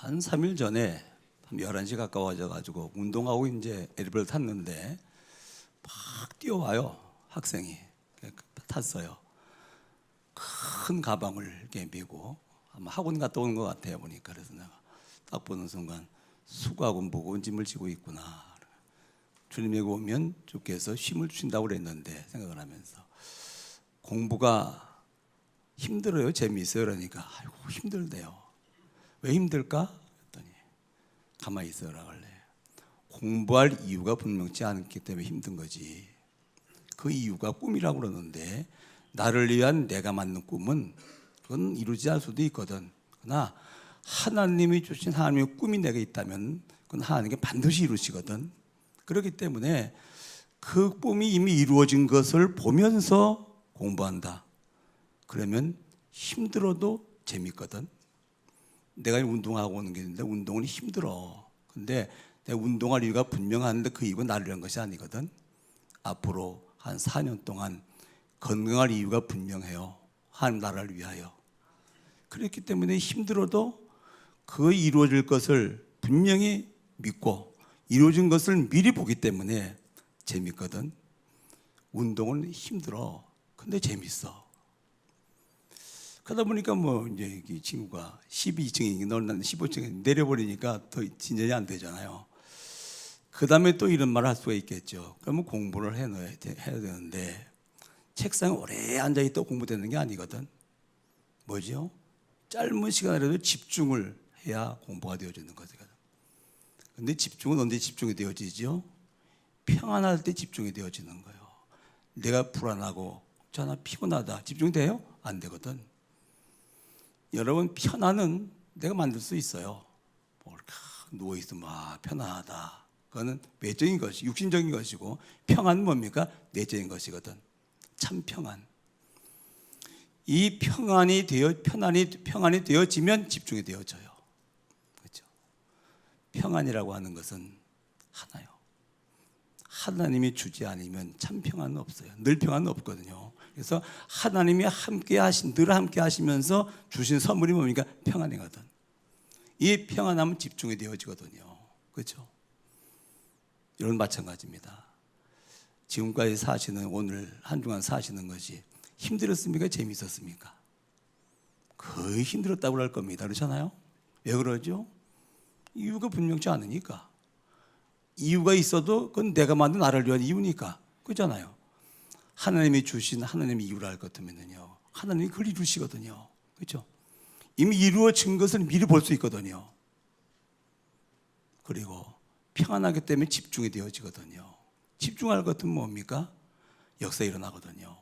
한 3일 전에 한 11시 가까워져 가지고 운동하고 이제 엘리베이터 탔는데 막 뛰어와요. 학생이 탔어요. 큰 가방을 이렇게 메고 아마 학원 갔다 오는 것 같아요 보니까. 그래서 내가 딱 보는 순간 수고하고 무거운 짐을 지고 있구나. 주님에게 오면 주께서 쉼을 주신다고 그랬는데 생각을 하면서 공부가 힘들어요 재미있어요 그러니까 아이고 힘들대요. 왜 힘들까? 했더니 가만히 있어라 그래. 공부할 이유가 분명치 않기 때문에 힘든 거지. 그 이유가 꿈이라고 그러는데 나를 위한 내가 만든 꿈은 그건 이루지 않을 수도 있거든. 그러나 하나님이 주신 하나님의 꿈이 내게 있다면 그건 하나님께 반드시 이루시거든. 그렇기 때문에 그 꿈이 이미 이루어진 것을 보면서 공부한다. 그러면 힘들어도 재밌거든. 내가 운동하고 오는 게 있는데 운동은 힘들어. 근데 내가 운동할 이유가 분명한데 그 이유가 나를 위한 것이 아니거든. 앞으로 한 4년 동안 건강할 이유가 분명해요. 하나님 나라를 위하여. 그렇기 때문에 힘들어도 그 이루어질 것을 분명히 믿고 이루어진 것을 미리 보기 때문에 재밌거든. 운동은 힘들어. 근데 재밌어. 그러다 보니까 뭐 이제 이 친구가 12층이 너는 15층에 내려버리니까 더 진전이 안 되잖아요. 그 다음에 또 이런 말을 할 수가 있겠죠. 그러면 공부를 해야 되는데 책상에 오래 앉아있다 공부되는 게 아니거든. 뭐죠? 짧은 시간이라도 집중을 해야 공부가 되어지는 거거든. 근데 집중은 언제 집중이 되어지죠? 평안할 때 집중이 되어지는 거예요. 내가 불안하고 저나 피곤하다 집중이 돼요? 안 되거든. 여러분 편안은 내가 만들 수 있어요. 누워있으면 편안하다. 그거는 외적인 것이 육신적인 것이고 평안은 뭡니까? 내적인 것이거든. 참 평안. 이 평안이 되어지면 집중이 되어져요. 그렇죠? 평안이라고 하는 것은 하나요. 하나님이 주지 않으면 참 평안은 없어요. 늘 평안은 없거든요. 그래서 하나님이 늘 함께 하시면서 주신 선물이 뭡니까? 평안이거든. 이 평안하면 집중이 되어지거든요. 그렇죠? 여러분 마찬가지입니다. 지금까지 사시는 오늘 한 주간 사시는 것이 힘들었습니까? 재미있었습니까? 거의 힘들었다고 할 겁니다. 그렇잖아요? 왜 그러죠? 이유가 분명치 않으니까. 이유가 있어도 그건 내가 만든 나를 위한 이유니까. 그렇잖아요. 하나님이 주신 하나님의 이유를 알 것 같으면요. 하나님이 그걸 이루시거든요. 그렇죠? 이미 이루어진 것을 미리 볼 수 있거든요. 그리고 평안하기 때문에 집중이 되어지거든요. 집중할 것은 뭡니까? 역사 일어나거든요.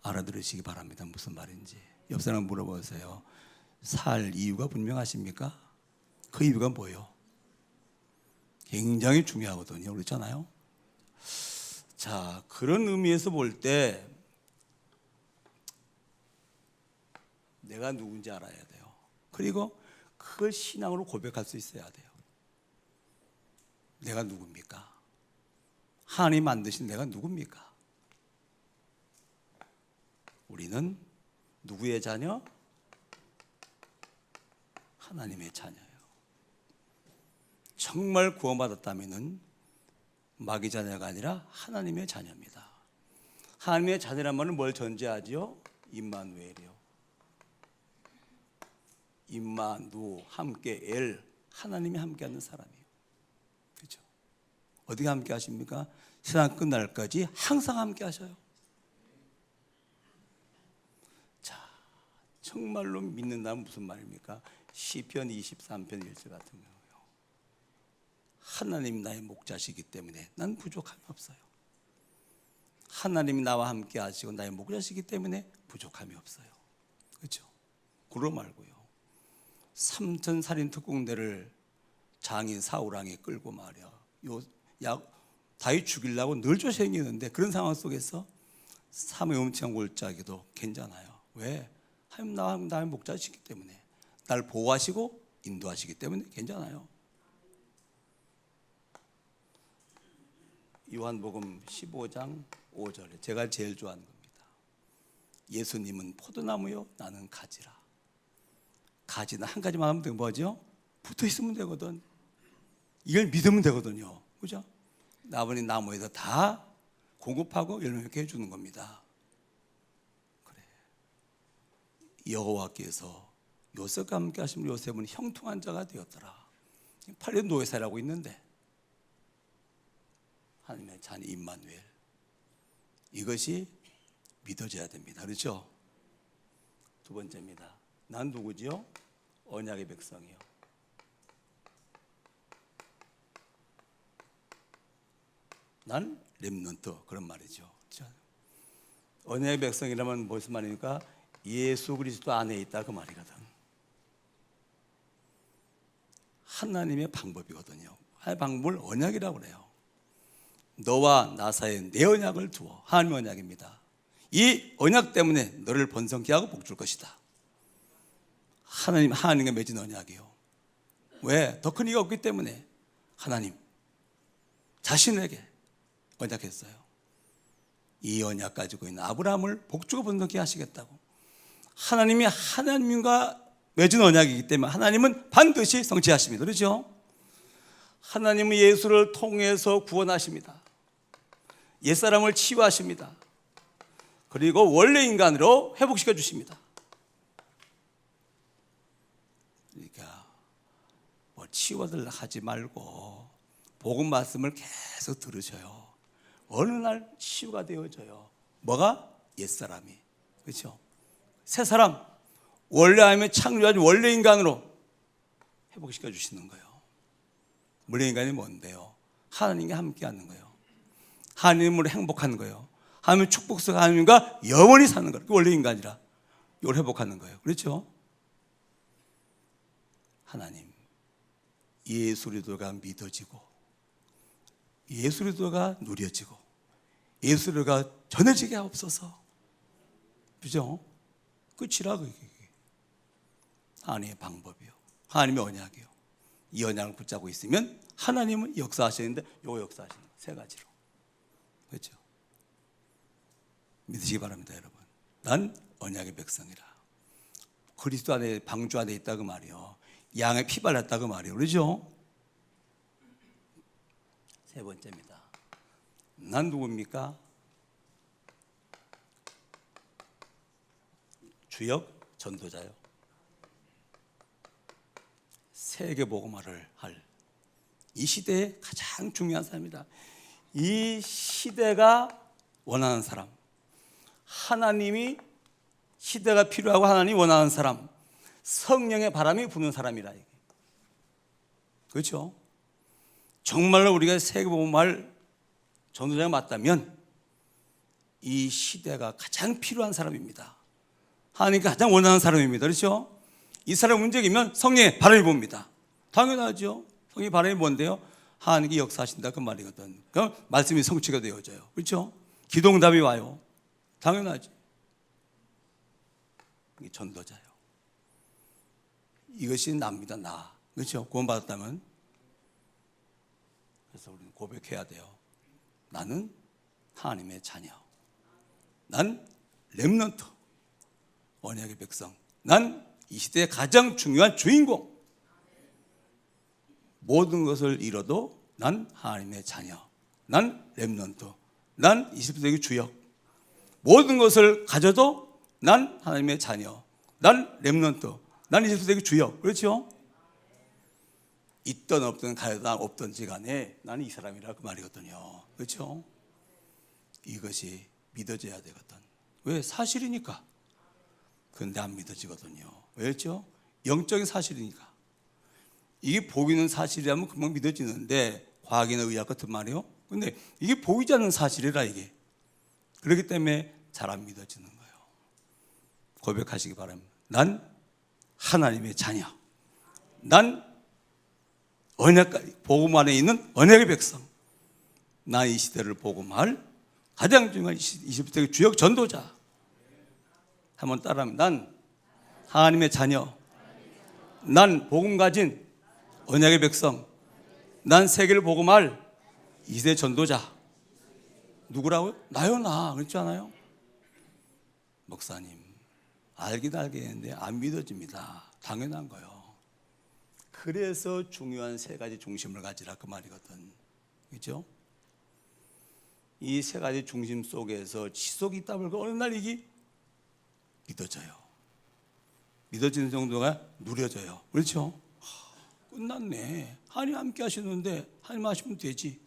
알아들으시기 바랍니다. 무슨 말인지. 옆 사람 물어보세요. 살 이유가 분명하십니까? 그 이유가 뭐예요? 굉장히 중요하거든요. 그렇잖아요. 자, 그런 의미에서 볼 때 내가 누군지 알아야 돼요. 그리고 그걸 신앙으로 고백할 수 있어야 돼요. 내가 누굽니까? 하나님 만드신 내가 누굽니까? 우리는 누구의 자녀? 하나님의 자녀예요. 정말 구원받았다면은 마귀 자녀가 아니라 하나님의 자녀입니다. 하나님의 자녀란 말은 뭘 전제하지요? 임마누엘이요. 임마누 함께 엘 하나님이 함께하는 사람이에요. 그렇죠? 어디가 함께 하십니까? 세상 끝날까지 항상 함께 하셔요. 자, 정말로 믿는다면 무슨 말입니까? 시편 23편 1절 같은 경우요. 하나님이 나의 목자시기 때문에 난 부족함이 없어요. 하나님이 나와 함께 하시고 나의 목자시기 때문에 부족함이 없어요. 그렇죠? 그러 말고요. 삼천 살인 특공대를 장인 사울왕이 끌고 말이야. 다윗 죽이려고 늘 쫓아다니는데 그런 상황 속에서 사무엘 엄청 골짜기도 괜찮아요. 왜? 하나님 나와 나의 목자시기 때문에 날 보호하시고 인도하시기 때문에 괜찮아요. 요한복음 15장 5절에 제가 제일 좋아하는 겁니다. 예수님은 포도나무요 나는 가지라. 가지는 한 가지만 하면 되고 뭐죠? 붙어 있으면 되거든. 이걸 믿으면 되거든요. 그죠? 아버님 나무에서 다 공급하고 열매 맺게 해주는 겁니다. 그래. 여호와께서 요셉과 함께 하시면 요셉은 형통한 자가 되었더라. 8년 노예 살아고 있는데 하나님의 자녀 임마누엘, 이것이 믿어져야 됩니다. 그렇죠? 두 번째입니다. 난 누구지요? 언약의 백성이요. 난 렘넌트, 그런 말이죠. 그렇죠? 언약의 백성이라면 무슨 말입니까? 예수 그리스도 안에 있다, 그 말이거든. 하나님의 방법이거든요. 하나님의 방법을 언약이라고 그래요. 너와 나 사이에 내 언약을 두어. 하나님의 언약입니다. 이 언약 때문에 너를 번성케 하고 복 줄 것이다. 하나님과 맺은 언약이요. 왜? 더 큰 이가 없기 때문에 하나님 자신에게 언약했어요. 이 언약 가지고 있는 아브라함을 복주고 번성케 하시겠다고. 하나님이 하나님과 맺은 언약이기 때문에 하나님은 반드시 성취하십니다. 그렇죠? 하나님은 예수를 통해서 구원하십니다. 옛사람을 치유하십니다. 그리고 원래 인간으로 회복시켜 주십니다. 그러니까 뭐 치유를 하지 말고 복음 말씀을 계속 들으셔요. 어느 날 치유가 되어져요. 뭐가? 옛사람이. 그렇죠? 새 사람, 원래 하나님의 창조하신 원래 인간으로 회복시켜 주시는 거예요. 원래 인간이 뭔데요? 하나님과 함께 하는 거예요. 하나님으로 행복하는 거예요. 하나님의 축복 속 하나님과 영원히 사는 거예요. 원래 인간이라 이걸 회복하는 거예요. 그렇죠? 하나님, 예수 그리스도가 믿어지고 예수 그리스도가 누려지고 예수 그리스도가 전해지게 하옵소서. 그죠? 끝이라 그게. 하나님의 방법이요. 하나님의 언약이요. 이 언약을 붙잡고 있으면 하나님은 역사하시는데 요 역사하시는 거 세 가지로. 그렇죠? 믿으시기 바랍니다, 여러분. 난 언약의 백성이라. 그리스도 안에 방주 안에 있다 그 말이요. 양의 피 발랐다 그 말이요. 그렇죠? 세 번째입니다. 난 누굽니까? 주역 전도자요. 세계 복음화를 할 이 시대에 가장 중요한 사람입니다. 이 시대가 원하는 사람, 하나님이 시대가 필요하고 하나님이 원하는 사람, 성령의 바람이 부는 사람이라. 그렇죠? 정말로 우리가 세계복음화할 전도자가 맞다면 이 시대가 가장 필요한 사람입니다. 하나님께 가장 원하는 사람입니다. 그렇죠? 이 사람 문제이면 성령의 바람이 봅니다. 당연하죠. 성령의 바람이 뭔데요? 하나님께 역사하신다 그 말이거든. 그럼 말씀이 성취가 되어져요. 그렇죠? 기도응답이 와요. 당연하지. 이게 전도자요. 이것이 납니다. 나. 그렇죠? 구원받았다면. 그래서 우리는 고백해야 돼요. 나는 하나님의 자녀. 난 렘넌트. 언약의 백성. 난 이 시대의 가장 중요한 주인공. 모든 것을 잃어도 난 하나님의 자녀. 난 렘넌트. 난 20세기 주역. 모든 것을 가져도 난 하나님의 자녀. 난 렘넌트. 난 20세기 주역. 그렇죠? 있던 없던 가여다 없던지 간에 나는 이 사람이라 그 말이거든요. 그렇죠? 이것이 믿어져야 되거든. 왜? 사실이니까. 그런데 안 믿어지거든요. 왜죠? 영적인 사실이니까. 이게 보이는 사실이라면 금방 믿어지는데 과학이나 의학 같은 말이요. 근데 이게 보이지 않는 사실이라 이게. 그렇기 때문에 잘 안 믿어지는 거예요. 고백하시기 바랍니다. 난 하나님의 자녀. 난 언약, 복음 안에 있는 언약의 백성. 난 이 시대를 복음할 가장 중요한 20세기 주역 전도자. 한번 따라하면 난 하나님의 자녀. 난 복음 가진 언약의 백성. 난 세계를 복음할 2세 전도자. 누구라고요? 나요, 나. 그렇지 않아요? 목사님, 알긴 알겠는데 안 믿어집니다. 당연한 거요. 그래서 중요한 세 가지 중심을 가지라 그 말이거든. 그렇죠? 이 세 가지 중심 속에서 지속이 있다 보니까 어느 날 이게 믿어져요. 믿어지는 정도가 누려져요. 그렇죠? 끝났네. 하나님 함께 하시는데 하나님 하시면 되지.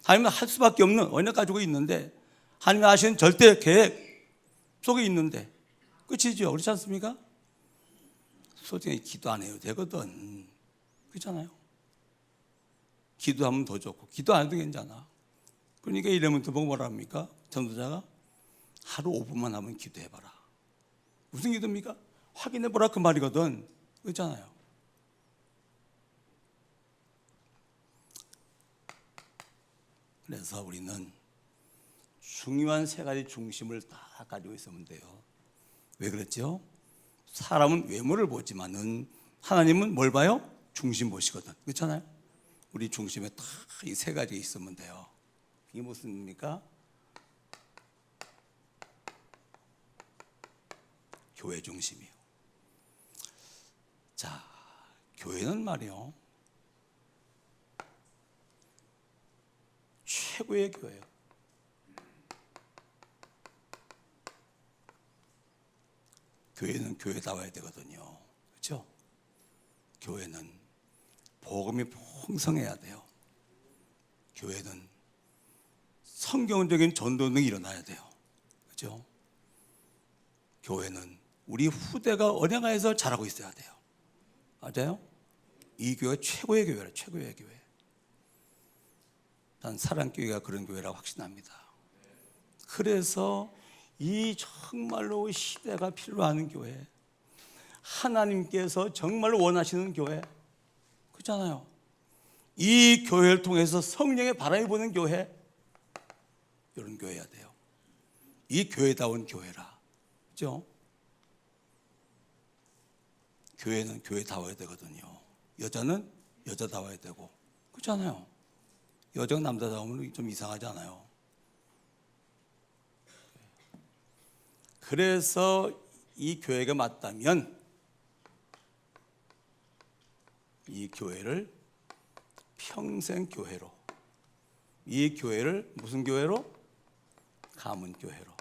하나님은 할 수밖에 없는 언약 가지고 있는데 하나님이 하시는 절대 계획 속에 있는데 끝이죠. 그렇지 않습니까? 솔직히 기도 안 해도 되거든. 그렇잖아요. 기도하면 더 좋고 기도 안 해도 괜찮아. 그러니까 이러면 또 뭐라 합니까? 전도자가 하루 5분만 하면 기도해봐라. 무슨 기도입니까? 확인해보라 그 말이거든. 그렇잖아요. 그래서 우리는 중요한 세 가지 중심을 다 가지고 있으면 돼요. 왜 그랬죠? 사람은 외모를 보지만은 하나님은 뭘 봐요? 중심 보시거든. 그렇잖아요. 우리 중심에 다 이 세 가지 있으면 돼요. 이게 무슨 의미입니까? 교회 중심이요. 자, 교회는 말이요 최고의 교회예요. 교회는 교회다워야 되거든요. 그렇죠? 교회는 복음이 풍성해야 돼요. 교회는 성경적인 전도 등이 일어나야 돼요. 그렇죠? 교회는 우리 후대가 언약하에서 자라고 있어야 돼요. 맞아요? 이 교회가 최고의 교회라. 최고의 교회. 난 사랑교회가 그런 교회라고 확신합니다. 그래서 이 정말로 시대가 필요한 교회, 하나님께서 정말 원하시는 교회, 그렇잖아요. 이 교회를 통해서 성령의 바람이 부는 교회, 이런 교회여야 돼요. 이 교회다운 교회라. 그렇죠? 교회는 교회다워야 되거든요. 여자는 여자다워야 되고, 그렇잖아요. 여자가 남자다우면 좀 이상하지 않아요? 그래서 이 교회가 맞다면 이 교회를 평생 교회로, 이 교회를 무슨 교회로? 가문 교회로.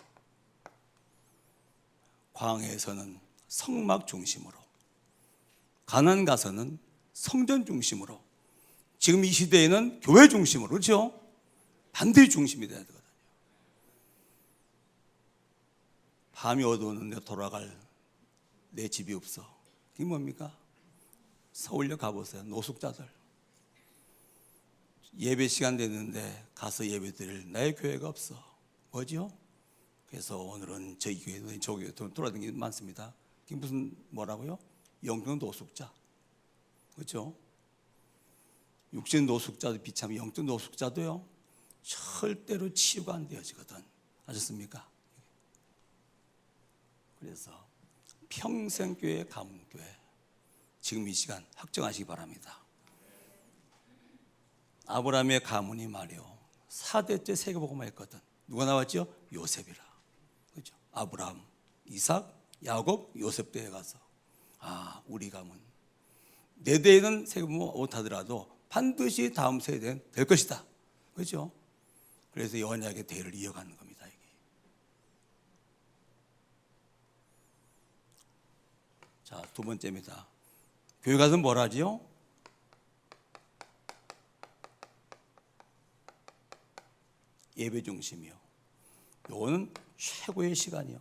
광야에서는 성막 중심으로, 가나안 가서는 성전 중심으로, 지금 이 시대에는 교회 중심으로, 그렇죠? 반드시 중심이 돼야 되거든요. 밤이 어두웠는데 돌아갈 내 집이 없어. 이게 뭡니까? 서울역 가보세요. 노숙자들. 예배 시간 됐는데 가서 예배 드릴 나의 교회가 없어. 뭐지요? 그래서 오늘은 저희 교회도 저 교회도 돌아다니는 게 많습니다. 이게 무슨 뭐라고요? 영적 노숙자. 그렇죠? 육신 노숙자도 비참해. 영적 노숙자도요 절대로 치유가 안 되어지거든. 아셨습니까? 그래서 평생 교회, 가문 교회, 지금 이 시간 확정하시기 바랍니다. 아브라함의 가문이 말이요 4대째 세계복음화 했거든. 누가 나왔죠? 요셉이라. 그렇죠? 아브라함, 이삭, 야곱, 요셉 때에 가서 우리 가문 내 대에는 세계복음화 못하더라도 반드시 다음 세대는 될 것이다. 그렇죠? 그래서 언약의 대를 이어가는 겁니다. 이게. 자, 두 번째입니다. 교회 가서 뭘 하지요? 예배 중심이요. 요거는 최고의 시간이요.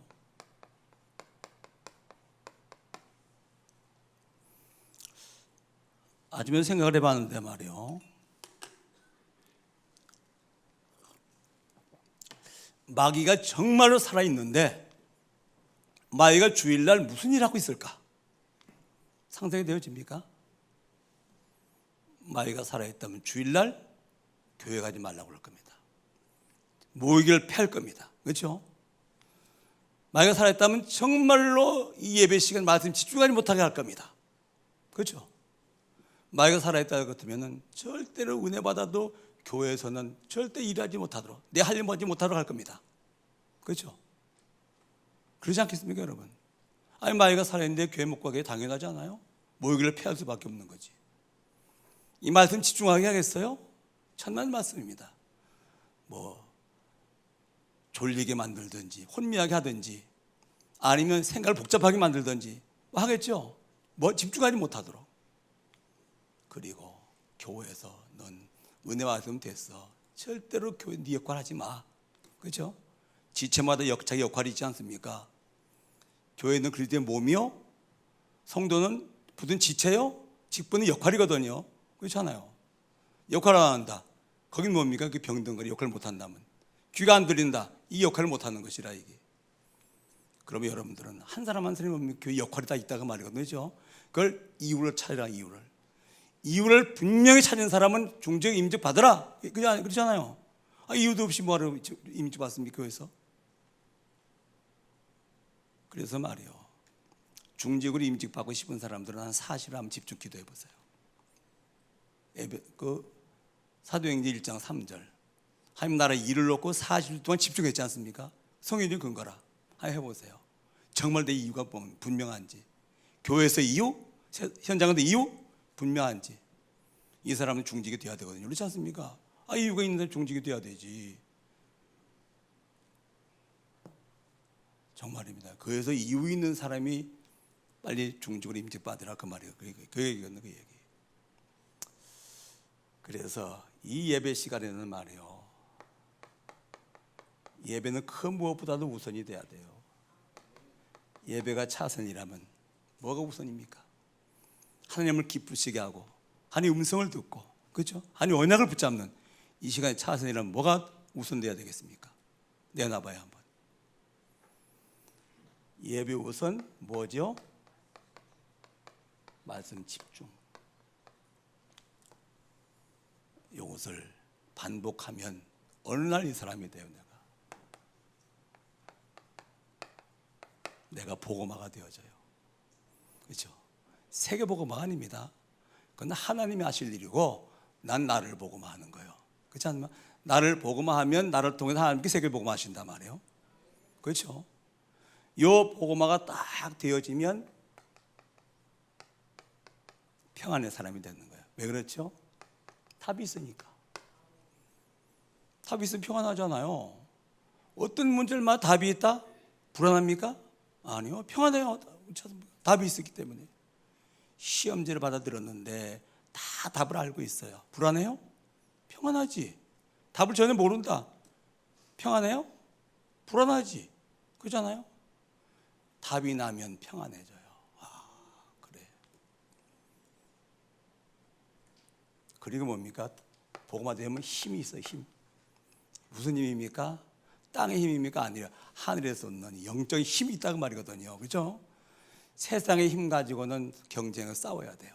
아침에 생각을 해봤는데 말이요. 마귀가 정말로 살아있는데 마귀가 주일날 무슨 일 하고 있을까? 상상이 되어집니까? 마귀가 살아있다면 주일날 교회 가지 말라고 그럴 겁니다. 모이기를 패할 겁니다. 그렇죠? 마귀가 살아있다면 정말로 이 예배 시간 말씀 집중하지 못하게 할 겁니다. 그렇죠? 마귀가 살아있다 같으면 절대로 은혜 받아도 교회에서는 절대 일하지 못하도록 내 할 일 하지 못하도록 할 겁니다. 그렇죠? 그러지 않겠습니까 여러분? 아니 마귀가 살아있는데 교회 못 가게 당연하지 않아요? 모이기를 피할 수밖에 없는 거지. 이 말씀 집중하게 하겠어요? 천만 말씀입니다. 뭐 졸리게 만들든지 혼미하게 하든지 아니면 생각을 복잡하게 만들든지 뭐 하겠죠. 뭐 집중하지 못하도록. 그리고 교회에서 넌 은혜 받으면 됐어. 절대로 교회 네 역할 하지 마. 그렇죠? 지체마다 자기 역할이 있지 않습니까? 교회는 그리스도의 몸이요, 성도는 부든 지체요, 직분은 역할이거든요. 그렇잖아요. 역할을 안 한다. 거긴 뭡니까? 그 병든거리 역할을 못한다면 귀가 안 들린다. 이 역할을 못하는 것이라 이게. 그러면 여러분들은 한 사람 한 사람이 뭡니까? 교회 역할이 다 있다고 말이거든요. 그렇죠? 그걸 이유를 찾으라. 이유를 분명히 찾은 사람은 중직 임직 받으라. 그렇잖아요. 이유도 없이 뭐하러 임직 받습니까? 교회에서. 그래서 말이요, 중직으로 임직 받고 싶은 사람들은 한 40일 한번 집중 기도해 보세요. 그 사도행전 1장 3절 하나님 나라에 일을 놓고 40일 동안 집중했지 않습니까? 성경의 근거라. 한번 해보세요. 정말 내 이유가 분명한지, 교회에서 이유, 현장에서 이유 분명한지. 이 사람은 중직이 돼야 되거든요. 그렇지 않습니까? 이유가 있는데 중직이 돼야 되지. 정말입니다. 그래서 이유 있는 사람이 빨리 중직으로 임직받으라 그 말이에요. 그 얘기였는 그 얘기. 그래서 이 예배 시간에는 말이에요, 예배는 그 무엇보다도 우선이 돼야 돼요. 예배가 차선이라면 뭐가 우선입니까? 하나님을 기쁘시게 하고 하나님의 음성을 듣고, 그렇죠? 하나님의 언약을 붙잡는 이 시간에 차선이라면 뭐가 우선돼야 되겠습니까? 내놔봐야 한번. 예배 우선 뭐죠? 말씀 집중. 이것을 반복하면 어느 날 이 사람이 돼요. 내가 복음화가 되어져요. 그렇죠? 세계 복음화 아닙니다. 그건 하나님이 하실 일이고 난 나를 복음화하는 거예요. 그렇지 않나? 나를 복음화하면 나를 통해서 하나님께 세계 복음화하신단 말이에요. 그렇죠? 요 복음화가 딱 되어지면 평안의 사람이 되는 거예요. 왜 그렇죠? 답이 있으니까. 답이 있으면 평안하잖아요. 어떤 문제마다 답이 있다? 불안합니까? 아니요. 평안해요. 답이 있었기 때문에. 시험지를 받아들었는데 다 답을 알고 있어요. 불안해요? 평안하지. 답을 전혀 모른다. 평안해요? 불안하지. 그렇잖아요. 답이 나면 평안해져요. 그래. 그리고 뭡니까? 복음화 되면 힘이 있어요. 힘. 무슨 힘입니까? 땅의 힘입니까? 아니라 하늘에서 오는 영적인 힘이 있다고 말이거든요. 그렇죠? 세상의 힘 가지고는 경쟁을 싸워야 돼요.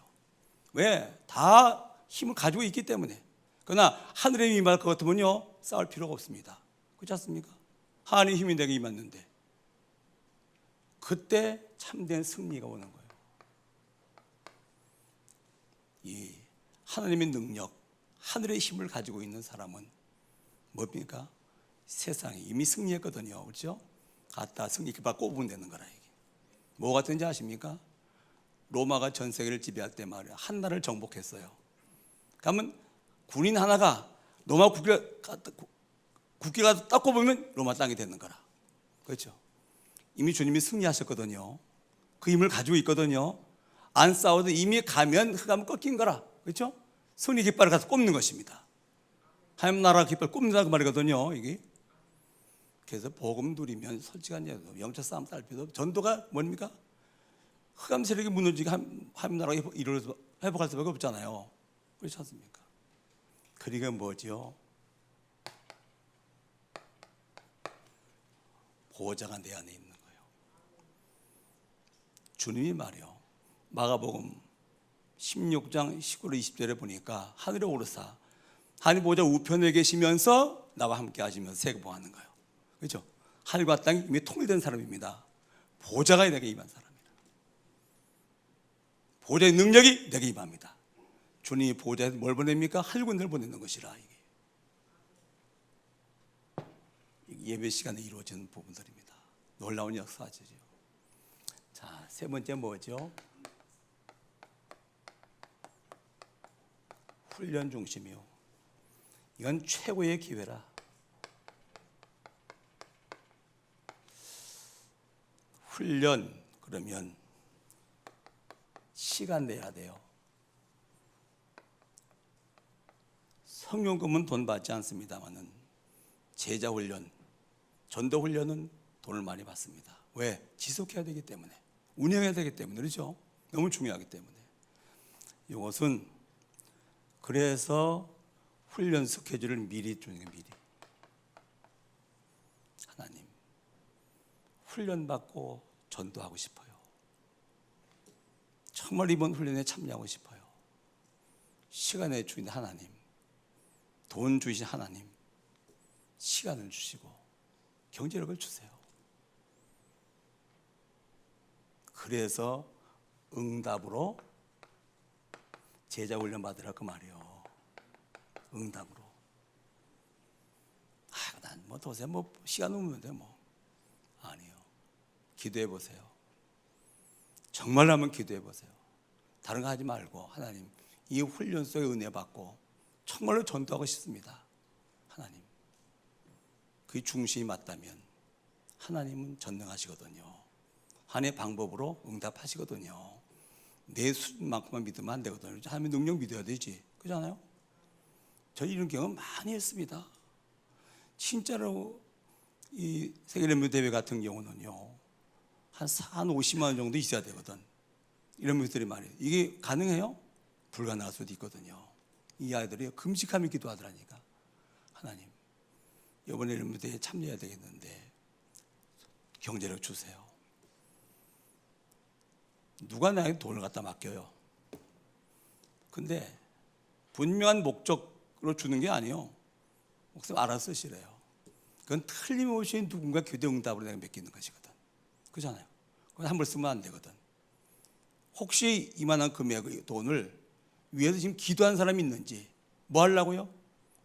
왜? 다 힘을 가지고 있기 때문에. 그러나 하늘의 힘이 임할 것 같으면요, 싸울 필요가 없습니다. 그렇지 않습니까? 하나님의 힘이 내게 임했는데 그때 참된 승리가 오는 거예요. 이 하나님의 능력, 하늘의 힘을 가지고 있는 사람은 뭡니까? 세상에 이미 승리했거든요. 그렇죠? 갖다 승리 깃발 꼽으면 되는 거라. 이게 뭐 같은지 아십니까? 로마가 전 세계를 지배할 때 말이야, 한 나라를 정복했어요. 그러면 군인 하나가 로마 국기가 딱 꼽으면 로마 땅이 되는 거라. 그렇죠? 이미 주님이 승리하셨거든요. 그 힘을 가지고 있거든요. 안 싸워도 이미 가면 흑암 꺾인 거라. 그렇죠? 승리 깃발을 가서 꼽는 것입니다. 하나님 나라 깃발 꼽는다 그 말이거든요. 이게. 그래서 복음 누리면 솔직한 얘기, 영적 싸움 싸울 필요 없고, 전도가 뭡니까? 흑암 세력이 무너지게 하나님 나라가 회복할 수밖에 없잖아요. 그렇지 않습니까? 그리고 뭐죠? 보호자가 내 안에 있는 거예요. 주님이 말이요, 마가복음 16장 19절 20절에 보니까 하늘에 오르사 하나님 보호자 우편에 계시면서 나와 함께 하시면서 세계복하는 거예요. 그렇죠? 하늘과 땅이 이미 통일된 사람입니다. 보호자가 내게 임한 사람이라. 보호자의 능력이 내게 임합니다. 주님이 보호자에서 뭘 보냅니까? 하늘군대를 보내는 것이라. 이게 예배 시간에 이루어지는 부분들입니다. 놀라운 역사죠. 자, 세 번째 뭐죠? 훈련 중심이요. 이건 최고의 기회라. 훈련 그러면 시간 내야 돼요. 성령금은 돈 받지 않습니다만은 제자 훈련, 전도 훈련은 돈을 많이 받습니다. 왜? 지속해야 되기 때문에, 운영해야 되기 때문에, 그렇죠? 너무 중요하기 때문에. 이것은 그래서 훈련 스케줄을 미리 주는 게 미리. 하나님, 훈련 받고 전도하고 싶어요. 정말 이번 훈련에 참여하고 싶어요. 시간의 주인 하나님, 돈 주신 하나님, 시간을 주시고 경제력을 주세요. 그래서 응답으로 제자 훈련 받으라 그 말이요. 응답으로. 난 뭐 도대체 뭐 시간 없는데 뭐. 아니요. 기도해 보세요. 정말 한번 기도해 보세요. 다른 거 하지 말고 하나님 이 훈련 속에 은혜 받고 정말로 전도하고 싶습니다. 하나님. 그 중심이 맞다면 하나님은 전능하시거든요. 하나님의 방법으로 응답하시거든요. 내 수준만큼만 믿으면 안 되거든요. 하나님의 능력 믿어야 되지. 그렇잖아요? 저 이런 경험 많이 했습니다. 진짜로 이 세계연맹 대회 같은 경우는요. 한 50만 원 정도 있어야 되거든. 이런 분들이 말이에요. 이게 가능해요? 불가능할 수도 있거든요. 이 아이들이 금식하며 기도하더라니까. 하나님, 이번에 이런 무대에 참여해야 되겠는데 경제력 주세요. 누가 나에게 돈을 갖다 맡겨요? 근데 분명한 목적으로 주는 게 아니에요. 목사님 알아서 쓰시래요. 그건 틀림없이 누군가 교대 응답으로 내가 맡기는 것이거든. 그렇잖아요. 그건 함부로 쓰면 안 되거든. 혹시 이만한 금액의 돈을 위해서 지금 기도한 사람이 있는지, 뭐 하려고요?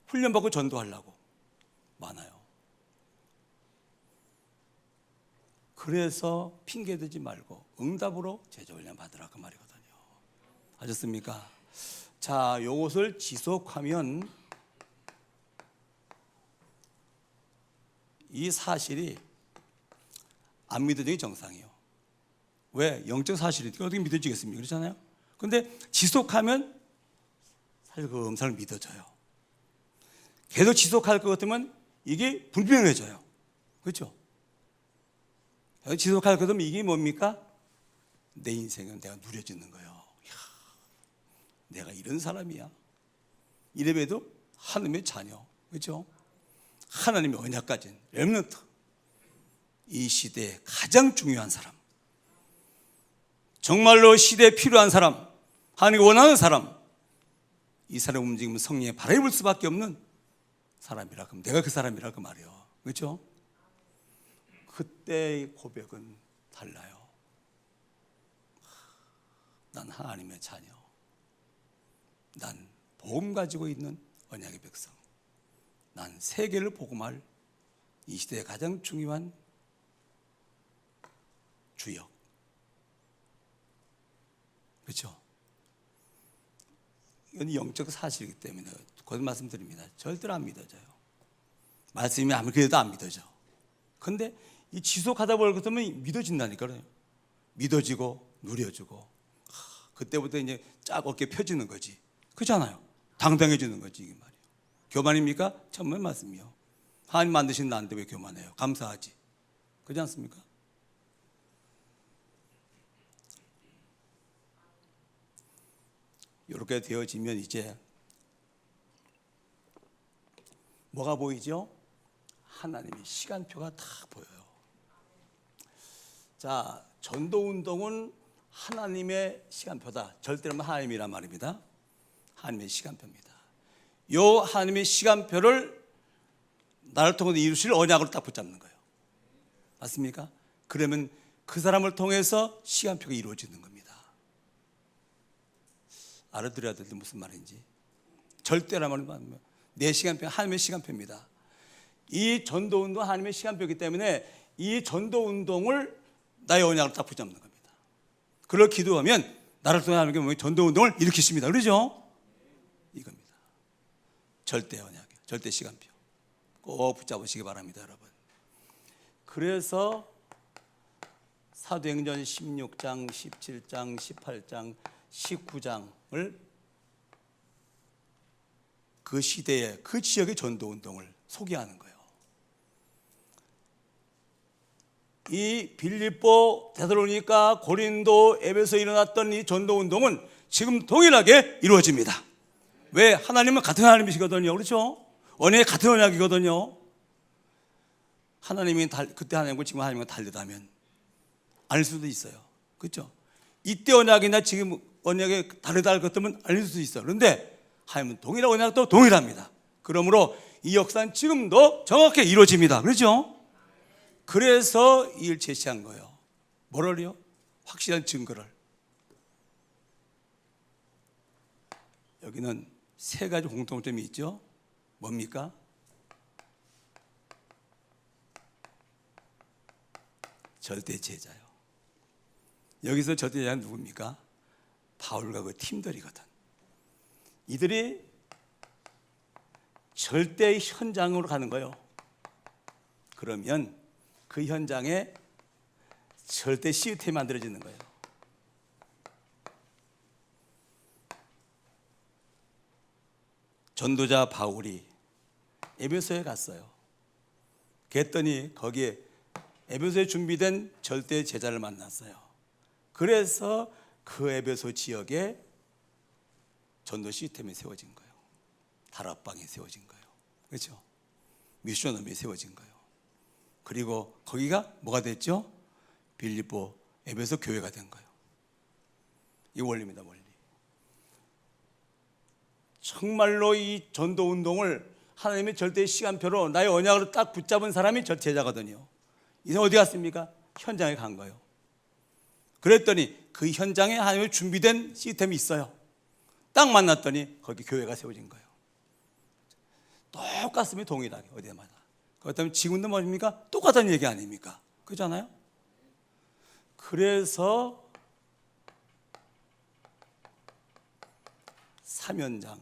훈련받고 전도하려고. 많아요. 그래서 핑계대지 말고 응답으로 제자훈련 받으라 그 말이거든요. 아셨습니까? 자, 요것을 지속하면 이 사실이 안 믿어지는 게 정상이에요. 왜? 영적 사실이니까 어떻게 믿어지겠습니까? 그렇잖아요. 근데 지속하면 사실 그 음성을 믿어져요. 계속 지속할 것 같으면 이게 불명해져요. 그렇죠? 지속할 것 같으면 이게 뭡니까? 내 인생은 내가 누려지는 거예요. 이야, 내가 이런 사람이야. 이래봬도 하나님의 자녀. 그렇죠? 하나님의 언약 가진 렘넌트. 이 시대에 가장 중요한 사람. 정말로 시대에 필요한 사람. 하나님이 원하는 사람. 이 사람 움직이면 성령에 바라볼 수밖에 없는 사람이라. 그럼 내가 그 사람이라 그 말이에요. 그렇죠? 그때의 고백은 달라요. 난 하나님의 자녀. 난 복음 가지고 있는 언약의 백성. 난 세계를 복음할 이 시대의 가장 중요한 주역. 그렇죠? 이건 영적 사실이기 때문에 곧 말씀드립니다. 절대로 안 믿어져요. 말씀이 아무리 그래도 안 믿어져. 근데 이 지속하다 보면 믿어진다니까요. 믿어지고 누려지고 그때부터 이제 쫙 어깨 펴지는 거지. 그렇잖아요. 당당해지는 거지 이게 말이에요. 교만입니까? 천만 말씀이요. 하나님 만드신 나한테 왜 교만해요? 감사하지. 그렇지 않습니까? 이렇게 되어지면 이제 뭐가 보이죠? 하나님의 시간표가 다 보여요. 자, 전도운동은 하나님의 시간표다. 절대로 하나님이란 말입니다. 하나님의 시간표입니다. 이 하나님의 시간표를 나를 통해서 이루실 언약으로 딱 붙잡는 거예요. 맞습니까? 그러면 그 사람을 통해서 시간표가 이루어지는 겁니다. 알아들어야 될 때 무슨 말인지. 절대란 말은 내 시간표, 하나님의 시간표입니다. 이 전도운동 하나님의 시간표이기 때문에 이 전도운동을 나의 언약으로 딱 붙잡는 겁니다. 그걸 기도하면 나를 통해 하나님께 전도운동을 일으키십니다. 그러죠? 이겁니다. 절대 언약, 절대 시간표 꼭 붙잡으시기 바랍니다, 여러분. 그래서 사도행전 16장, 17장, 18장, 19장을 그 시대의 그 지역의 전도운동을 소개하는 거예요. 이 빌립보, 데살로니가, 고린도, 에베소에 일어났던 이 전도운동은 지금 동일하게 이루어집니다. 왜? 하나님은 같은 하나님이시거든요. 그렇죠? 언약이 같은 언약이거든요. 하나님이 그때 하나님과 지금 하나님과 다르다면 아닐 수도 있어요. 그렇죠? 이때 언약이나 지금 언약이 다르다 할 것들은 아닐 수도 있어요. 그런데 하나님은 동일한 언약도 동일합니다. 그러므로 이 역사는 지금도 정확히 이루어집니다. 그렇죠? 그래서 이 일 제시한 거예요. 뭐를요? 확실한 증거를. 여기는 세 가지 공통점이 있죠. 뭡니까? 절대 제자요. 여기서 절대 제자는 누굽니까? 바울과 그 팀들이거든. 이들이 절대 현장으로 가는 거예요. 그러면 그 현장에 절대 시스템이 만들어지는 거예요. 전도자 바울이 에베소에 갔어요. 그랬더니 거기에 에베소에 준비된 절대 제자를 만났어요. 그래서 그 에베소 지역에 전도 시스템이 세워진 거예요. 다락방이 세워진 거예요. 그렇죠? 미션홈이 세워진 거예요. 그리고 거기가 뭐가 됐죠? 빌립보, 에베소 교회가 된 거예요. 이 원리입니다, 원리. 정말로 이 전도 운동을 하나님의 절대 시간표로 나의 언약으로 딱 붙잡은 사람이 제자거든요. 이 사람 어디 갔습니까? 현장에 간 거예요. 그랬더니 그 현장에 하나님의 준비된 시스템이 있어요. 딱 만났더니 거기 교회가 세워진 거예요. 똑같습니다, 동일하게 어디마다. 그렇다면 지금도 뭐입니까? 똑같은 얘기 아닙니까? 그렇잖아요? 그래서 사면장,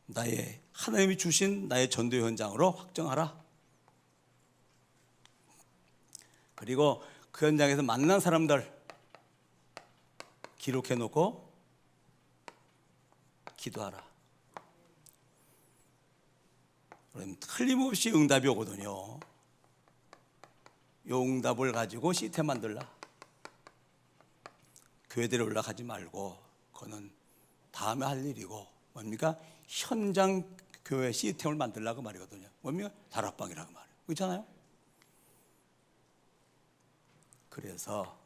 나의 하나님이 주신 나의 전도 현장으로 확정하라. 그리고 그 현장에서 만난 사람들 기록해 놓고 기도하라. 그럼 틀림없이 응답이 오거든요. 이 응답을 가지고 시스템 만들라. 교회들에 올라가지 말고 그거는 다음에 할 일이고 뭡니까? 현장 교회 시스템을 만들라고 말이거든요. 뭡니까? 다락방이라고 말이에요. 그렇잖아요? 그래서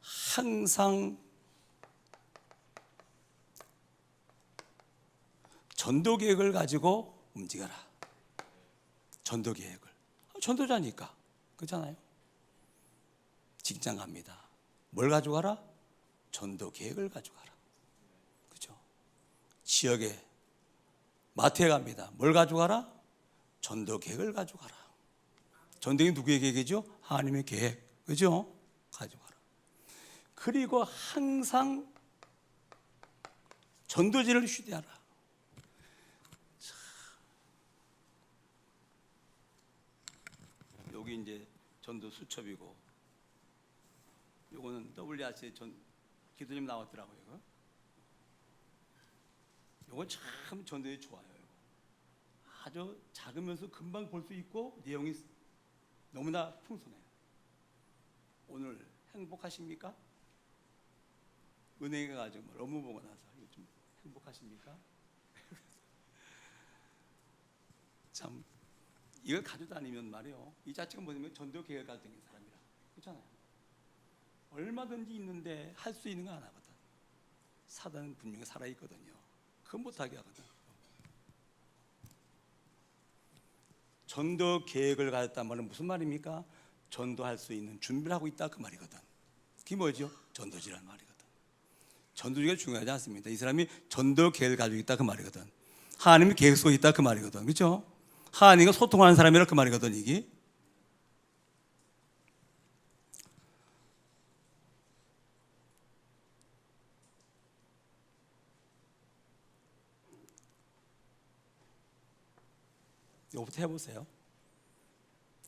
항상 전도 계획을 가지고 움직여라. 전도 계획을. 전도자니까. 그렇잖아요? 직장 갑니다. 뭘 가져가라? 전도 계획을 가져가라. 그렇죠? 지역에 마트에 갑니다. 뭘 가져가라? 전도 계획을 가져가라. 전도 계획이 누구의 계획이죠? 하나님의 계획. 그렇죠? 가져가라. 그리고 항상 전도지를 휴대하라. 여기 이제 전도 수첩이고, 요거는 WRC 기도님 나왔더라고요. 요거 참 전도에 좋아요. 아주 작으면서 금방 볼 수 있고 내용이 너무나 풍성해요. 오늘 행복하십니까? 은행에 가지고 업무 보고 나서 요즘 행복하십니까? 참 이걸 가지고 다니면 말이에요. 이 자체가 뭐냐면 전도 계획을 가지고 다니는 사람이라. 그렇잖아요. 얼마든지 있는데 할 수 있는 거 안 하거든. 사단은 분명히 살아있거든요. 그건 못하게 하거든. 전도 계획을 가졌단 말은 무슨 말입니까? 전도할 수 있는 준비를 하고 있다 그 말이거든. 그게 뭐죠? 전도지라는 말이거든. 전도지가 중요하지 않습니다. 이 사람이 전도 계획을 가지고 있다 그 말이거든. 하나님이 계획 속에 있다 그 말이거든. 그렇죠? 하나님과 소통하는 사람이라 그 말이거든. 이게. 1 이거부터 해보세요.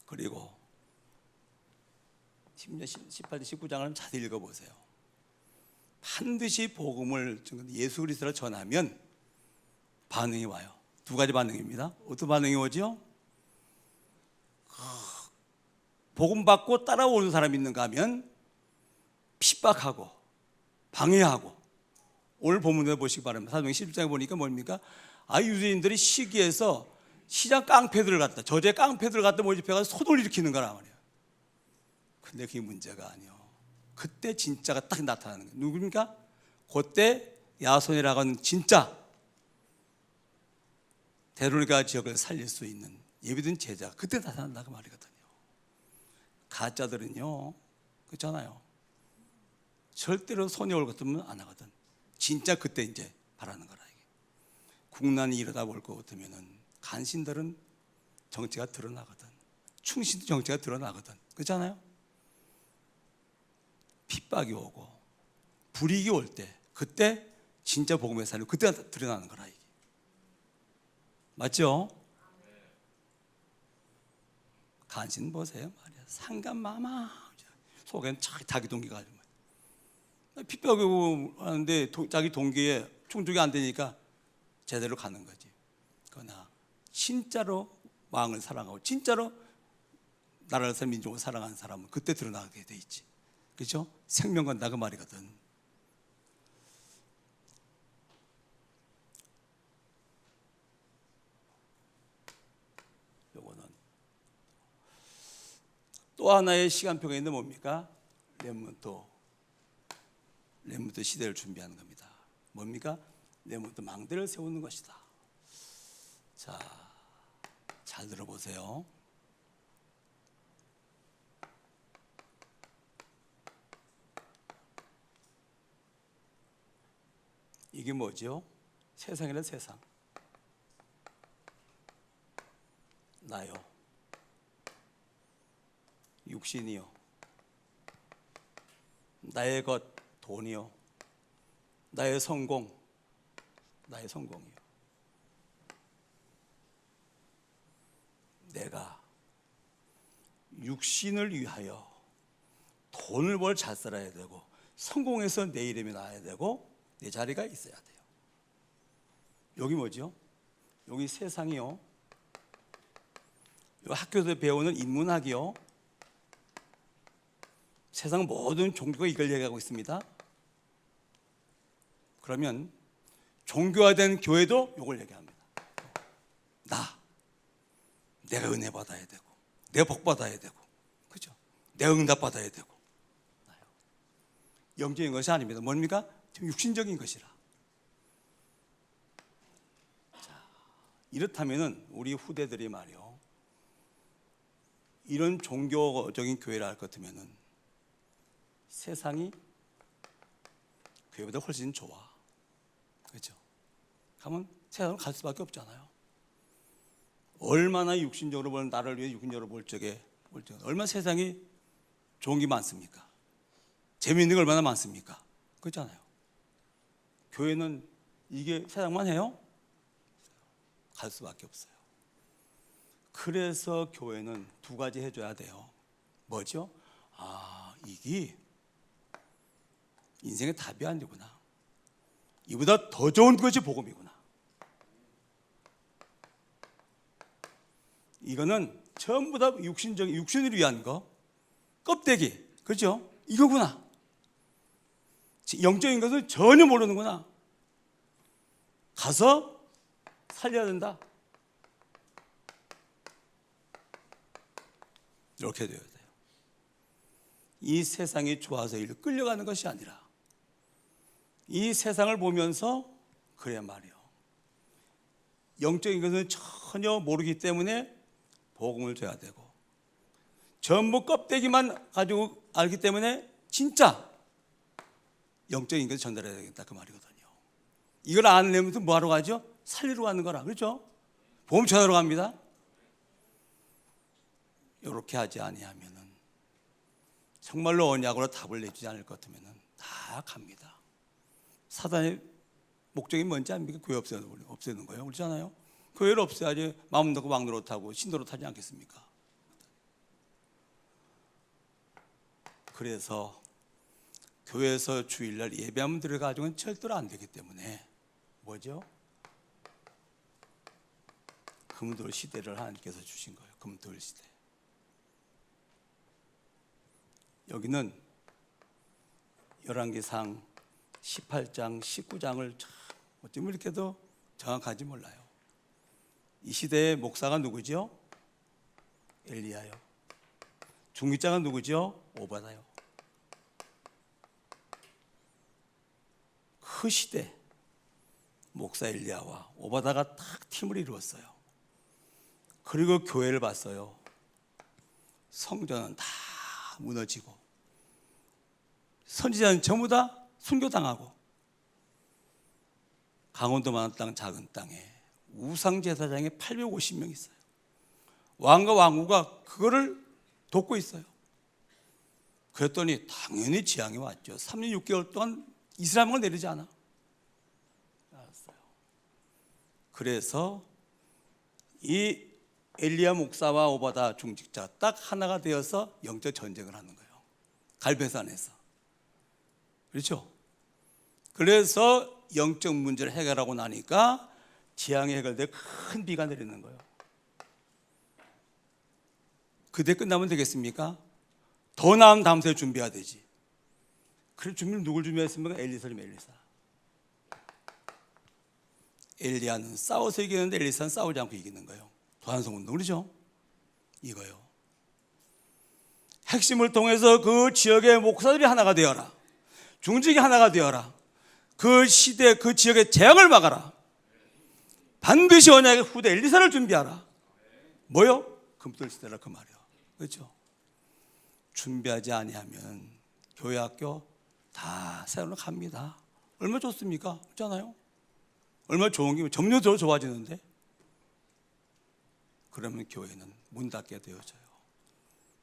그리고 18절 19장을 자세히 읽어보세요. 반드시 복음을 예수 그리스도를 전하면 반응이 와요. 두 가지 반응입니다. 어떤 반응이 오죠? 복음 받고 따라오는 사람이 있는가 하면 핍박하고 방해하고, 오늘 본문에 보시기 바랍니다. 사도행 11장에 보니까 뭡니까? 유대인들이 시기에서 시장 깡패들을 갖다, 저제 깡패들을 갖다 모집해가지고 소동을 일으키는 거란 말이에요. 근데 그게 문제가 아니요. 그때 진짜가 딱 나타나는 거예요. 누굽니까? 그때 야손이라고 하는 진짜 데로니가 지역을 살릴 수 있는 예비된 제자가 그때 나타난다고 말이거든요. 가짜들은요, 그렇잖아요. 절대로 손이 올 것 같으면 안 하거든. 진짜 그때 이제 바라는 거라. 이게. 국난이 이러다 올 것 같으면은 간신들은 정체가 드러나거든. 충신도 정체가 드러나거든. 그렇잖아요. 핍박이 오고 불이익이 올 때, 그때 진짜 복음의 삶이 그때 드러나는 거라. 이게. 맞죠? 간신 보세요. 말이야. 상간마마 속에는 자기 동기가 아주 핍박이 하는데 자기 동기에 충족이 안 되니까 제대로 가는 거지. 그러나 진짜로 왕을 사랑하고 진짜로 나라를 사랑 민족을 사랑하는 사람은 그때 드러나게 돼 있지. 그렇죠? 생명 건다 그 말이거든. 요거는 또 하나의 시간표가 있는데 뭡니까? 렘넌트 시대를 준비하는 겁니다. 뭡니까? 렘넌트 망대를 세우는 것이다. 자, 잘 들어보세요. 이게 뭐죠? 세상이란 세상. 나요. 육신이요. 나의 것, 돈이요. 나의 성공, 나의 성공이요. 내가 육신을 위하여 돈을 벌 잘 살아야 되고, 성공해서 내 이름이 나야 되고, 내 자리가 있어야 돼요. 여기 뭐죠? 여기 세상이요. 여기 학교에서 배우는 인문학이요. 세상 모든 종교가 이걸 얘기하고 있습니다. 그러면 종교화된 교회도 이걸 얘기합니다. 내가 은혜 받아야 되고, 내가 복 받아야 되고, 그죠? 내가 응답 받아야 되고. 영적인 것이 아닙니다. 뭡니까? 지금 육신적인 것이라. 자, 이렇다면은 우리 후대들이 말이요, 이런 종교적인 교회를 할 것 같으면은 세상이 교회보다 훨씬 좋아. 그렇죠? 가면 세상으로 갈 수밖에 없잖아요. 얼마나 육신적으로 보는, 나를 위해 육신적으로 볼 적에 얼마나 세상이 좋은 게 많습니까? 재미있는 게 얼마나 많습니까? 그렇잖아요. 교회는 이게 세상만 해요? 갈 수밖에 없어요. 그래서 교회는 두 가지 해줘야 돼요. 뭐죠? 이게 인생의 답이 아니구나. 이보다 더 좋은 것이 복음이구나. 이거는 전부 다 육신을 위한 거, 껍데기, 그렇죠? 이거구나. 영적인 것을 전혀 모르는구나. 가서 살려야 된다. 이렇게 되어야 돼요. 이 세상이 좋아서 이를 끌려가는 것이 아니라 이 세상을 보면서, 그래 말이요, 영적인 것은 전혀 모르기 때문에 복음을 줘야 되고, 전부 껍데기만 가지고 알기 때문에 진짜 영적인 것을 전달해야 되겠다 그 말이거든요. 이걸 아는 렘넌트 뭐하러 가죠? 살리러 가는 거라. 그렇죠? 복음 전하러 갑니다. 이렇게 하지 아니하면은, 정말로 언약으로 답을 내주지 않을 것 같으면은 다 갑니다. 사단의 목적이 뭔지 압니까? 교회 없애는 거예요. 그렇잖아요. 교회를 없애야지 마음 놓고 막 노릇하고 신노릇하지 않겠습니까? 그래서 교회에서 주일날 예배하면 들어가지고는 절대로 안 되기 때문에 뭐죠? 금돌 시대를 하나님께서 주신 거예요. 금돌 시대. 여기는 열왕기상 18장, 19장을 어쩌면 이렇게도 정확하지 몰라요. 이 시대의 목사가 누구죠? 엘리야요. 중직자가 누구죠? 오바다요. 그 시대 목사 엘리야와 오바다가 딱 팀을 이루었어요. 그리고 교회를 봤어요. 성전은 다 무너지고 선지자는 전부 다 순교당하고 강원도 많은 땅 작은 땅에 우상제사장이 850명 있어요. 왕과 왕후가 그거를 돕고 있어요. 그랬더니 당연히 재앙이 왔죠. 3년 6개월 동안 이스라엘을 내리지 않아. 알았어요. 그래서 이 엘리야 목사와 오바다 중직자 딱 하나가 되어서 영적 전쟁을 하는 거예요. 갈배산에서. 그렇죠? 그래서 영적 문제를 해결하고 나니까 재앙이 해결돼 큰 비가 내리는 거예요. 그때 끝나면 되겠습니까? 더 나은 다음 세에 준비해야 되지. 그래 준비는 누굴 준비했습니까? 엘리사님 엘리사. 엘리야는 싸워서 이기는데 엘리사는 싸우지 않고 이기는 거예요. 도안성 운동 그러죠? 이거요. 핵심을 통해서 그 지역의 목사들이 하나가 되어라. 중직이 하나가 되어라. 그 시대 그 지역의 재앙을 막아라. 반드시 언약의 후대 엘리사를 준비하라. 뭐요? 금돌 시대라 그 말이요. 그렇죠? 준비하지 아니하면 교회 학교 다 새로 갑니다. 얼마나 좋습니까? 그렇잖아요? 얼마나 좋은 게 점점 더 좋아지는데 그러면 교회는 문 닫게 되어져요.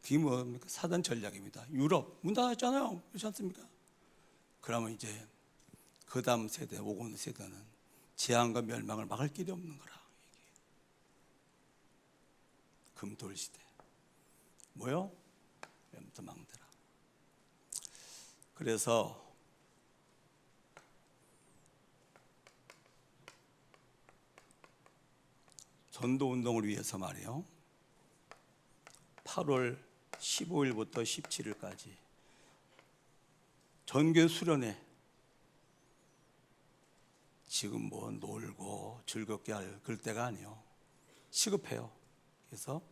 그게 뭡니까? 사단 전략입니다. 유럽 문 닫았잖아요. 그렇지 않습니까? 그러면 이제 그 다음 세대, 오고 세대는 재앙과 멸망을 막을 길이 없는 거라. 금돌 시대. 뭐요? 또 망대라. 그래서 전도 운동을 위해서 말이에요. 8월 15일부터 17일까지 전교 수련회 지금 뭐 놀고 즐겁게 할 그럴 때가 아니에요. 시급해요. 그래서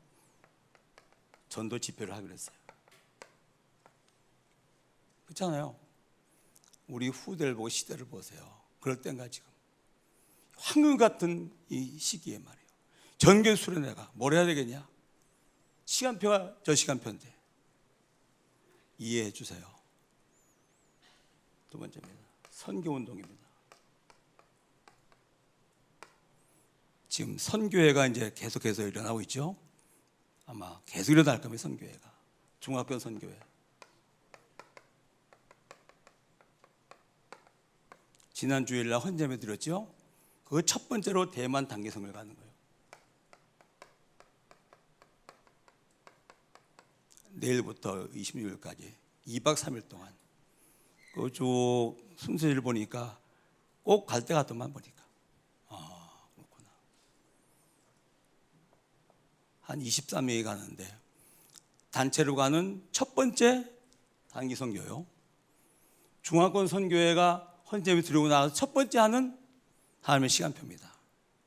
전도 집회를 하기로 했어요. 그렇잖아요. 우리 후대를 보고 시대를 보세요. 그럴 땐가 지금 황금 같은 이 시기에 말이에요. 전교 수련회가 뭘 해야 되겠냐? 시간표가 저 시간표인데 이해해 주세요. 두 번째입니다. 선교운동입니다. 지금 선교회가 이제 계속해서 일어나고 있죠. 아마 계속 일어날 겁니다. 선교회가. 중학교 선교회. 지난 주일날 헌재에 드렸죠. 그 첫 번째로 대만 단기성을 가는 거예요. 내일부터 26일까지 2박 3일 동안 그 쭉 순서를 보니까 꼭 갈 때 갔더만 보니까 그렇구나. 한 23명이 가는데 단체로 가는 첫 번째 단기 선교요. 중화권 선교회가 헌재에 들어오고 나서 첫 번째 하는 하나님의 시간표입니다.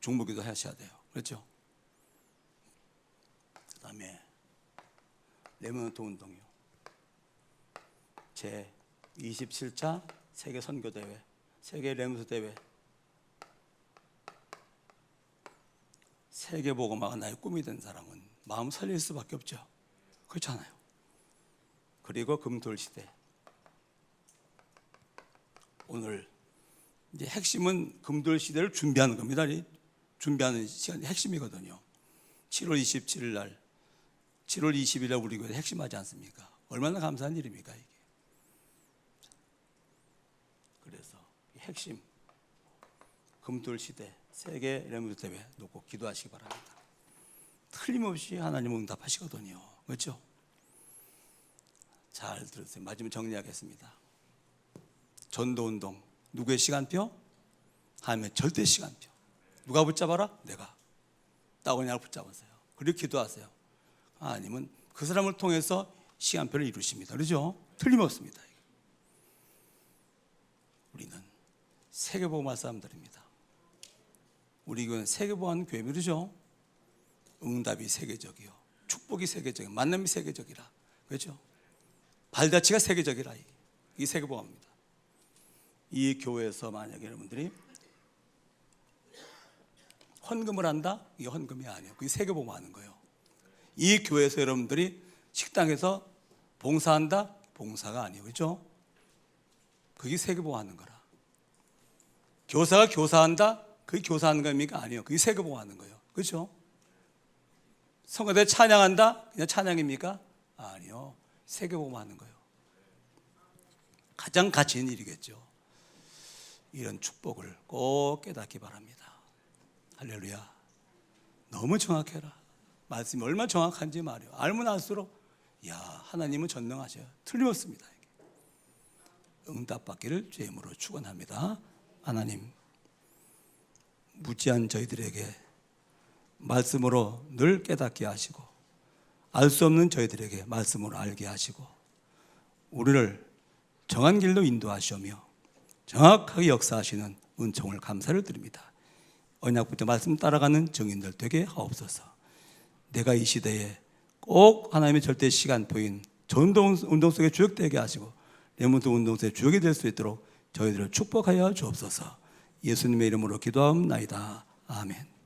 중보기도 하셔야 돼요. 그렇죠? 그 다음에 레몬트 운동이요. 제 27차 세계 선교대회, 세계 레몬트 대회. 세계복음화가 나의 꿈이 된 사람은 마음 설릴 수밖에 없죠. 그렇잖아요. 그리고 금돌시대. 오늘 이제 핵심은 금돌시대를 준비하는 겁니다. 준비하는 시간이 핵심이거든요. 7월 27일 날 7월 20일 날 우리 교회 핵심하지 않습니까? 얼마나 감사한 일입니까 이게. 그래서 핵심 금돌시대 세계 레몬드 대회 놓고 기도하시기 바랍니다. 틀림없이 하나님은 응답하시거든요. 그렇죠? 잘 들으세요. 마지막 정리하겠습니다. 전도운동 누구의 시간표? 하나님의 절대 시간표. 누가 붙잡아라? 내가. 따오냐를 붙잡으세요. 그리고 기도하세요. 하나님은 그 사람을 통해서 시간표를 이루십니다. 그렇죠? 틀림없습니다. 우리는 세계복음할 사람들입니다. 우리 교회는 세계복음하는 교회입니다. 그렇죠? 응답이 세계적이요, 축복이 세계적이요, 만남이 세계적이라. 그렇죠? 발자취가 세계적이라. 이 세계복음입니다. 이 교회에서 만약에 여러분들이 헌금을 한다? 이게 헌금이 아니에요. 그게 세계복음하는 거예요. 이 교회에서 여러분들이 식당에서 봉사한다? 봉사가 아니에요. 그렇죠? 그게 세계복음하는 거라. 교사가 교사한다? 그게 교사하는 겁니까? 아니에요. 그게 세계복음하는 거예요. 그렇죠? 성가대 찬양한다? 그냥 찬양입니까? 아니요. 세계복음하는 거예요. 가장 가치 있는 일이겠죠. 이런 축복을 꼭 깨닫기 바랍니다. 할렐루야. 너무 정확해라. 말씀이 얼마나 정확한지 말이에요. 알면 알수록 야, 하나님은 전능하셔요. 틀림없습니다. 응답받기를 주의 이름으로 축원합니다. 하나님, 무지한 저희들에게 말씀으로 늘 깨닫게 하시고 알 수 없는 저희들에게 말씀으로 알게 하시고 우리를 정한 길로 인도하시며 정확하게 역사하시는 은총을 감사를 드립니다. 언약부터 말씀 따라가는 증인들 되게 하옵소서. 내가 이 시대에 꼭 하나님의 절대 시간표인 전도운동 속에 주역되게 하시고 레몬드 운동 속에 주역이 될 수 있도록 저희들을 축복하여 주옵소서. 예수님의 이름으로 기도하옵나이다. 아멘.